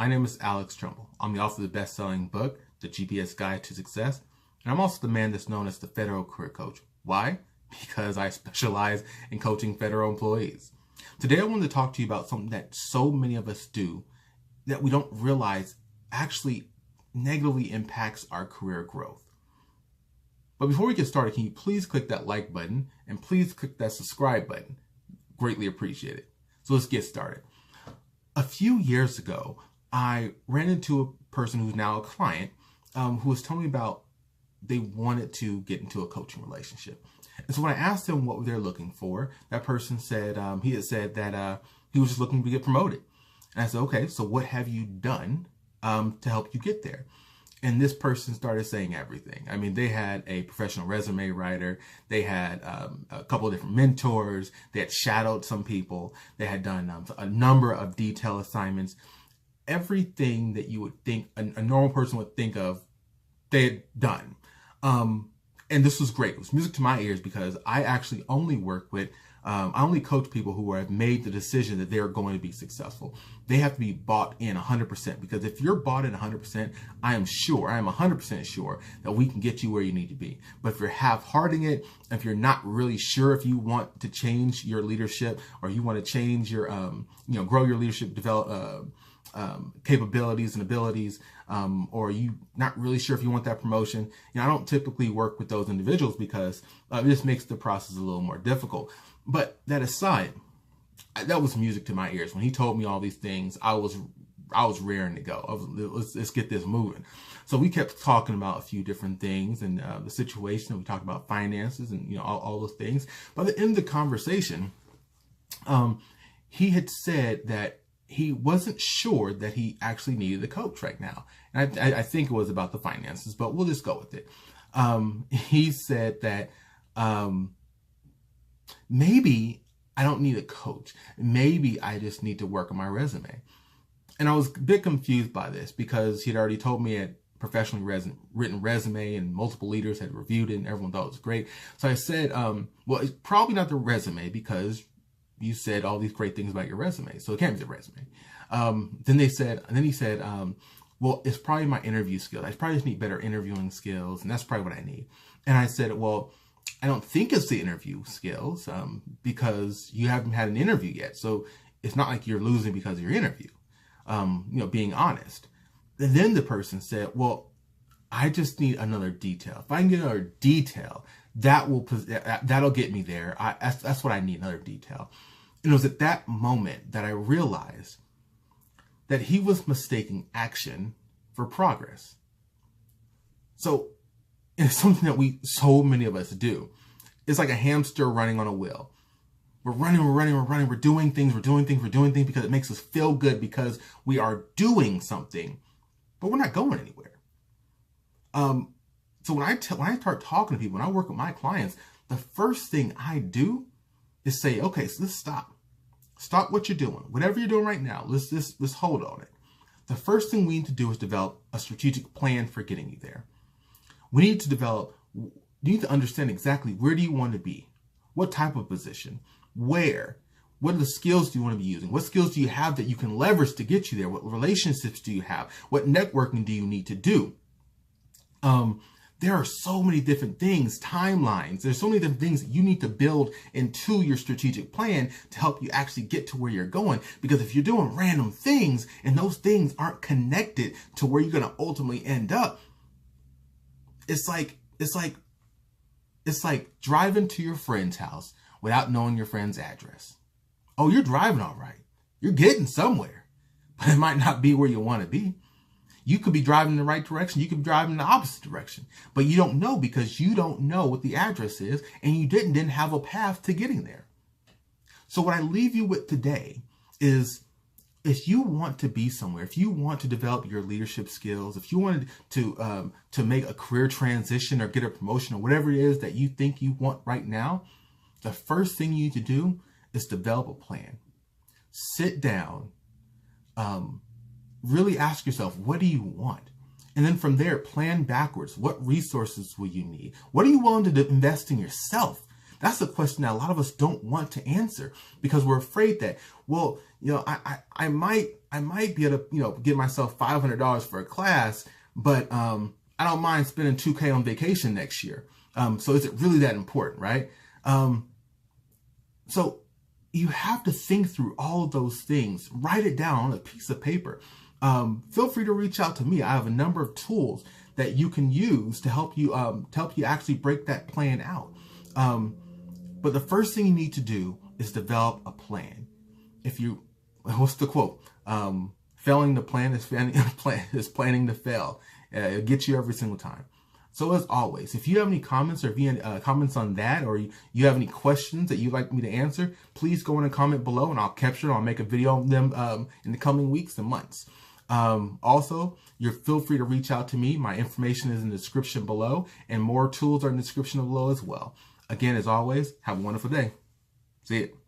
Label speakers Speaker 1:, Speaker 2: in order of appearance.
Speaker 1: My name is Alex Tremble. I'm the author of the best-selling book, The GPS Guide to Success, and I'm also the man that's known as the Federal Career Coach. Why? Because I specialize in coaching federal employees. Today I wanted to talk to you about something that so many of us do that we don't realize actually negatively impacts our career growth. But before we get started, can you please click that like button and please click that subscribe button? Greatly appreciate it. So let's get started. A few years ago, I ran into a person who's now a client who was telling me about they wanted to get into a coaching relationship. And so when I asked them what they're looking for, that person said he had said that he was just looking to get promoted. And I said, okay, so what have you done to help you get there? And this person started saying everything. I mean, they had a professional resume writer. They had a couple of different mentors. They had shadowed some people. They had done a number of detail assignments. Everything that you would think a normal person would think of, they had done. And this was great. It was music to my ears because I actually only work with, I only coach people who have made the decision that they're going to be successful. They have to be bought in 100%, because if you're bought in 100%, I am 100% sure that we can get you where you need to be. But if you're half-hearting it, if you're not really sure if you want to change your leadership, or you want to change your, grow your leadership, capabilities and abilities, or you not really sure if you want that promotion, I don't typically work with those individuals because this makes the process a little more difficult. But that aside, that was music to my ears. When he told me all these things, I was raring to go. Let's get this moving. So we kept talking about a few different things and the situation. We talked about finances and all those things. By the end of the conversation, he had said that he wasn't sure that he actually needed a coach right now. And I think it was about the finances, but we'll just go with it. He said that maybe I don't need a coach. Maybe I just need to work on my resume. And I was a bit confused by this because he'd already told me a professionally written resume and multiple leaders had reviewed it and everyone thought it was great. So I said, well, it's probably not the resume because you said all these great things about your resume, so it can't be the resume. Then he said, well, it's probably my interview skills. I probably just need better interviewing skills, and that's probably what I need. And I said, well, I don't think it's the interview skills because you haven't had an interview yet. So it's not like you're losing because of your interview, being honest. And then the person said, well, I just need another detail. If I can get another detail, that'll get me there. That's what I need, another detail. And it was at that moment that I realized that he was mistaking action for progress. So it's something that so many of us do. It's like a hamster running on a wheel. We're running, we're doing things because it makes us feel good because we are doing something, but we're not going anywhere. So when I start talking to people, when I work with my clients, the first thing I do is say, okay, so let's stop. Stop what you're doing. Whatever you're doing right now, let's hold on it. The first thing we need to do is develop a strategic plan for getting you there. You need to understand exactly where do you want to be? What type of position? Where? What are the skills do you want to be using? What skills do you have that you can leverage to get you there? What relationships do you have? What networking do you need to do? There are so many different things, timelines. There's so many different things that you need to build into your strategic plan to help you actually get to where you're going. Because if you're doing random things and those things aren't connected to where you're going to ultimately end up, it's like driving to your friend's house without knowing your friend's address. Oh, you're driving all right. You're getting somewhere, but it might not be where you want to be. You could be driving in the right direction. You could be driving in the opposite direction, but you don't know because you don't know what the address is and you didn't have a path to getting there. So what I leave you with today is, if you want to be somewhere, if you want to develop your leadership skills, if you wanted to make a career transition or get a promotion or whatever it is that you think you want right now, the first thing you need to do is develop a plan. Sit down, really ask yourself, what do you want? And then from there, plan backwards. What resources will you need? What are you willing to invest in yourself? That's the question that a lot of us don't want to answer because we're afraid that, well, I might I might be able to, get myself $500 for a class, but I don't mind spending $2K on vacation next year. So is it really that important, right? So you have to think through all of those things. Write it down on a piece of paper. Feel free to reach out to me. I have a number of tools that you can use to help you actually break that plan out. But the first thing you need to do is develop a plan. What's the quote? Failing the plan is planning to fail. It'll get you every single time. So as always, if you have any comments or if you have comments on that, or you have any questions that you'd like me to answer, please go in a comment below and I'll capture them. I'll make a video on them in the coming weeks and months. Also, feel free to reach out to me. My information is in the description below, and more tools are in the description below as well. Again, as always, have a wonderful day. See you.